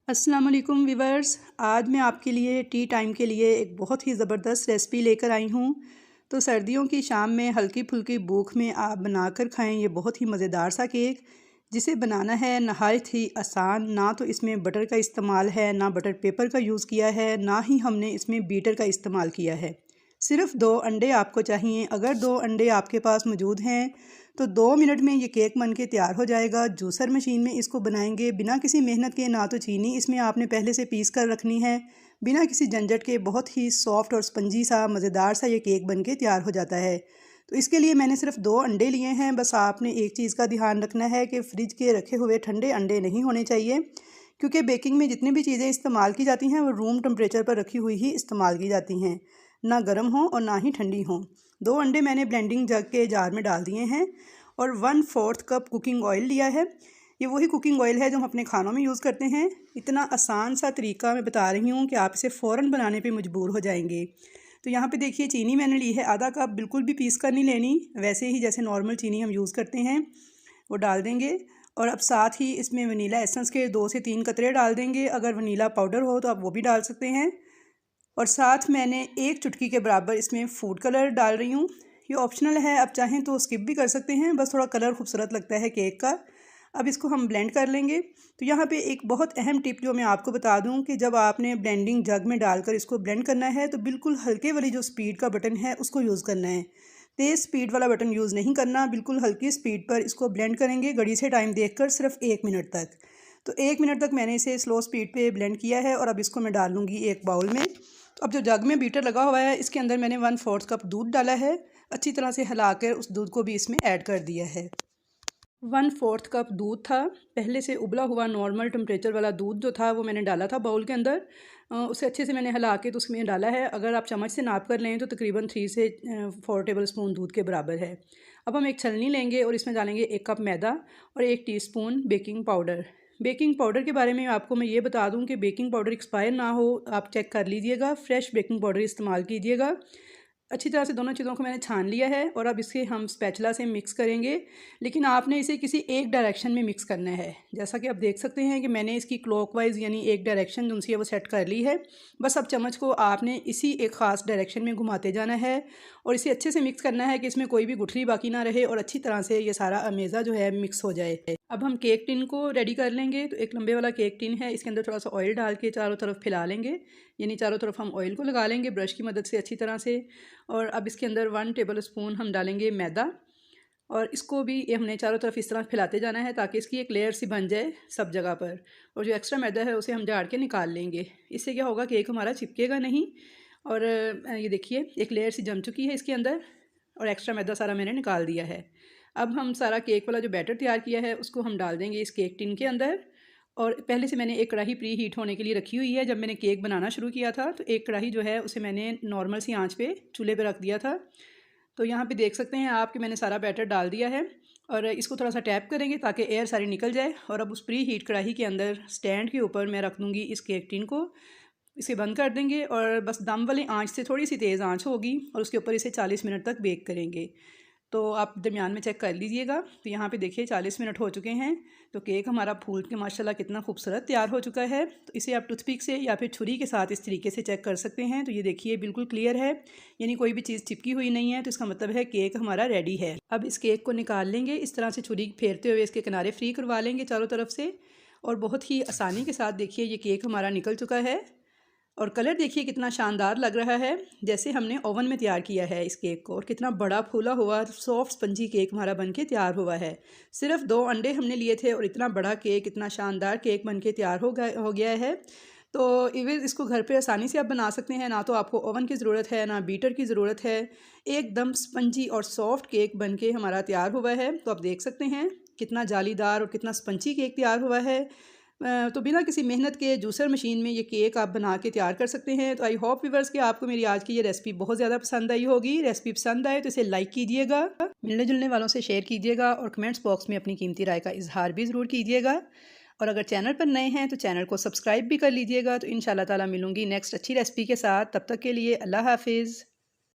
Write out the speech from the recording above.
अस्सलाम वालेकुम व्यूवर्स। आज मैं आपके लिए टी टाइम के लिए एक बहुत ही ज़बरदस्त रेसिपी लेकर आई हूँ। तो सर्दियों की शाम में हल्की फुल्की भूख में आप बनाकर खाएं ये बहुत ही मज़ेदार सा केक, जिसे बनाना है नहायत ही आसान। ना तो इसमें बटर का इस्तेमाल है, ना बटर पेपर का यूज़ किया है, ना ही हमने इसमें बीटर का इस्तेमाल किया है। सिर्फ 2 अंडे आपको चाहिए। अगर 2 अंडे आपके पास मौजूद हैं तो 2 मिनट में ये केक बन के तैयार हो जाएगा। जूसर मशीन में इसको बनाएंगे बिना किसी मेहनत के। ना तो चीनी इसमें आपने पहले से पीस कर रखनी है, बिना किसी झंझट के बहुत ही सॉफ्ट और स्पंजी सा मज़ेदार सा ये केक बन के तैयार हो जाता है। तो इसके लिए मैंने सिर्फ 2 अंडे लिए हैं। बस आपने एक चीज़ का ध्यान रखना है कि फ्रिज के रखे हुए ठंडे अंडे नहीं होने चाहिए, क्योंकि बेकिंग में जितनी भी चीज़ें इस्तेमाल की जाती हैं वो रूम टेम्परेचर पर रखी हुई ही इस्तेमाल की जाती हैं, ना गर्म हो और ना ही ठंडी हो। 2 अंडे मैंने ब्लेंडिंग जग के जार में डाल दिए हैं और 1/4 कप कुकिंग ऑयल लिया है। ये वही कुकिंग ऑयल है जो हम अपने खानों में यूज़ करते हैं। इतना आसान सा तरीका मैं बता रही हूँ कि आप इसे फ़ौरन बनाने पे मजबूर हो जाएंगे। तो यहाँ पे देखिए चीनी मैंने ली है आधा कप। बिल्कुल भी पीस कर नहीं लेनी, वैसे ही जैसे नॉर्मल चीनी हम यूज़ करते हैं वो डाल देंगे। और अब साथ ही इसमें वनीला एसेंस के 2 से 3 कतरे डाल देंगे। अगर वनीला पाउडर हो तो आप वो भी डाल सकते हैं। और साथ मैंने 1 चुटकी के बराबर इसमें फूड कलर डाल रही हूँ। ये ऑप्शनल है, आप चाहें तो स्किप भी कर सकते हैं, बस थोड़ा कलर खूबसूरत लगता है केक का। अब इसको हम ब्लेंड कर लेंगे। तो यहाँ पे एक बहुत अहम टिप जो मैं आपको बता दूँ कि जब आपने ब्लेंडिंग जग में डालकर इसको ब्लेंड करना है तो बिल्कुल हल्के वाली जो स्पीड का बटन है उसको यूज़ करना है। तेज़ स्पीड वाला बटन यूज़ नहीं करना, बिल्कुल हल्की स्पीड पर इसको ब्लेंड करेंगे घड़ी से टाइम देखकर सिर्फ 1 मिनट तक। तो 1 मिनट तक मैंने इसे स्लो स्पीड पे ब्लेंड किया है और अब इसको मैं डाल लूँगी एक बाउल में। तो अब जो जग में बीटर लगा हुआ है इसके अंदर मैंने 1/4 कप दूध डाला है। अच्छी तरह से हिलाकर उस दूध को भी इसमें ऐड कर दिया है। 1/4 कप दूध था, पहले से उबला हुआ नॉर्मल टेम्परेचर वाला दूध जो था वो मैंने डाला था बाउल के अंदर। उसे अच्छे से मैंने हिला के तो उसमें डाला है। अगर आप चम्मच से नाप कर लें तो तकरीबन 3 से 4 टेबल स्पून दूध के बराबर है। अब हम एक छलनी लेंगे और इसमें डालेंगे 1 कप मैदा और 1 teaspoon baking powder. Baking powder के बारे में आपको मैं ये बता दूं कि बेकिंग पाउडर एक्सपायर ना हो, आप चेक कर लीजिएगा। फ्रेश बेकिंग पाउडर इस्तेमाल कीजिएगा। अच्छी तरह से दोनों चीज़ों को मैंने छान लिया है और अब इसे हम स्पैचुला से मिक्स करेंगे, लेकिन आपने इसे किसी एक डायरेक्शन में मिक्स करना है। जैसा कि आप देख सकते हैं कि मैंने इसकी क्लॉकवाइज यानी एक डायरेक्शन जो सी है वो सेट कर ली है। बस अब चम्मच को आपने इसी एक ख़ास डायरेक्शन में घुमाते जाना है और इसे अच्छे से मिक्स करना है कि इसमें कोई भी गुठली बाकी ना रहे और अच्छी तरह से ये सारा अमेज़ा जो है मिक्स हो जाए। अब हम केक टिन को रेडी कर लेंगे। तो एक लंबे वाला केक टिन है, इसके अंदर थोड़ा सा ऑयल डाल के चारों तरफ फैला लेंगे, यानी चारों तरफ हम ऑयल को लगा लेंगे ब्रश की मदद से अच्छी तरह से। और अब इसके अंदर 1 टेबल स्पून हम डालेंगे मैदा और इसको भी ये हमने चारों तरफ इस तरह फैलाते जाना है ताकि इसकी एक लेयर सी बन जाए सब जगह पर। और जो एक्स्ट्रा मैदा है उसे हम झाड़ के निकाल लेंगे। इससे क्या होगा, केक हमारा चिपकेगा नहीं। और ये देखिए एक लेयर सी जम चुकी है इसके अंदर और एक्स्ट्रा मैदा सारा मैंने निकाल दिया है। अब हम सारा केक वाला जो बैटर तैयार किया है उसको हम डाल देंगे इस केक टिन के अंदर। और पहले से मैंने एक कढ़ाई प्री हीट होने के लिए रखी हुई है। जब मैंने केक बनाना शुरू किया था तो एक कढ़ाई जो है उसे मैंने नॉर्मल सी आंच पे चूल्हे पे रख दिया था। तो यहाँ पे देख सकते हैं आप कि मैंने सारा बैटर डाल दिया है और इसको थोड़ा सा टैप करेंगे ताकि एयर सारी निकल जाए। और अब उस प्री हीट कढ़ाई के अंदर स्टैंड के ऊपर मैं रख दूँगी इस केक टिन को। इसे बंद कर देंगे और बस दम वाली आंच से थोड़ी सी तेज़ आंच होगी और उसके ऊपर इसे 40 मिनट तक बेक करेंगे। तो आप दरमियान में चेक कर लीजिएगा। तो यहाँ पे देखिए 40 मिनट हो चुके हैं। तो केक हमारा फूल के माशाल्लाह कितना खूबसूरत तैयार हो चुका है। तो इसे आप टूथपिक से या फिर छुरी के साथ इस तरीके से चेक कर सकते हैं। तो ये देखिए बिल्कुल क्लियर है, यानी कोई भी चीज़ चिपकी हुई नहीं है। तो इसका मतलब है केक हमारा रेडी है। अब इस केक को निकाल लेंगे, इस तरह से छुरी फेरते हुए इसके किनारे फ्री करवा लेंगे चारों तरफ से। और बहुत ही आसानी के साथ देखिए ये केक हमारा निकल चुका है। और कलर देखिए कितना शानदार लग रहा है, जैसे हमने ओवन में तैयार किया है इस केक को। और कितना बड़ा फूला हुआ सॉफ्ट स्पंजी केक हमारा बनके तैयार हुआ है। सिर्फ 2 अंडे हमने लिए थे और इतना बड़ा केक, इतना शानदार केक बनके तैयार हो गया है। तो इवन इसको घर पे आसानी से आप बना सकते हैं, ना तो आपको ओवन की ज़रूरत है ना बीटर की ज़रूरत है। एकदम स्पंजी और सॉफ्ट केक बनके हमारा तैयार हुआ है। तो आप देख सकते हैं कितना जालीदार और कितना स्पंजी केक तैयार हुआ है। तो बिना किसी मेहनत के जूसर मशीन में ये केक आप बना के तैयार कर सकते हैं। तो आई होप व्यूअर्स कि आपको मेरी आज की ये रेसिपी बहुत ज़्यादा पसंद आई होगी। रेसिपी पसंद आए तो इसे लाइक कीजिएगा, मिलने जुलने वालों से शेयर कीजिएगा और कमेंट्स बॉक्स में अपनी कीमती राय का इजहार भी ज़रूर कीजिएगा। और अगर चैनल पर नए हैं तो चैनल को सब्सक्राइब भी कर लीजिएगा। तो इंशाल्लाह ताला मिलूंगी नेक्स्ट अच्छी रेसिपी के साथ। तब तक के लिए अल्लाह हाफिज़।